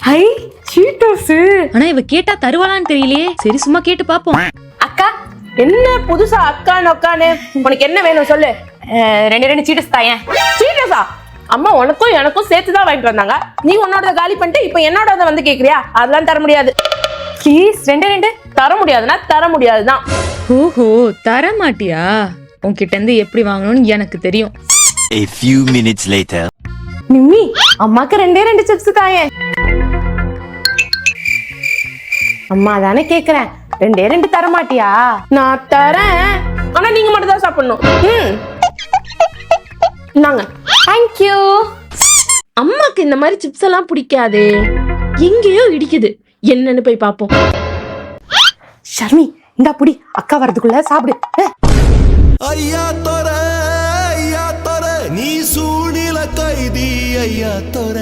High Cheetos. ஆனா இவ கேட்டா தருவாளான்னு தெரியலையே. சரி சும்மா கேட்டு பாப்போம். அக்கா என்ன புதுசா அக்கா நொக்கானு? உனக்கு என்ன வேணும் சொல்லு. ரெண்டு சீட்டஸ் தாயேன். சீட்டோஸா? அம்மா உனக்கும் எனக்கும் சேர்த்துதான் வாங்கிட்டு வந்தாங்க. நீ உன்னோட காலி பண்ணிட்டு இப்ப என்னோட வந்து கேக்குறியா? அதெல்லாம் தர முடியாது. ப்ளீஸ் ரெண்டு தர முடியாதுன்னா தர முடியாதுதான். ஓஹோ தர மாட்டியா? உன்கிட்ட இருந்து எப்படி வாங்கணும்னு எனக்கு தெரியும். A few minutes later. Nimmi அம்மாக்கு ரெண்டு சிப்ஸ் தாயே. அம்மா தானே கேக்குறேன், ரெண்டு தர மாட்டியா? நான் தரேன், ஆனா நீங்க மட்டும் தான் சாப்பிடணும். இந்தாங்க. தேங்க்யூ. அம்மாக்கு இந்த மாதிரி சிப்ஸ் எல்லாம் பிடிக்காது. எங்கேயோ இடிக்குது, என்னன்னு போய் பாப்போம். ஷர்மி இந்தா புடி, அக்கா வரதுக்குள்ள சாப்பிடு. ஐயா தோர நீ சூழ்நில கைதி ஐயா தோர.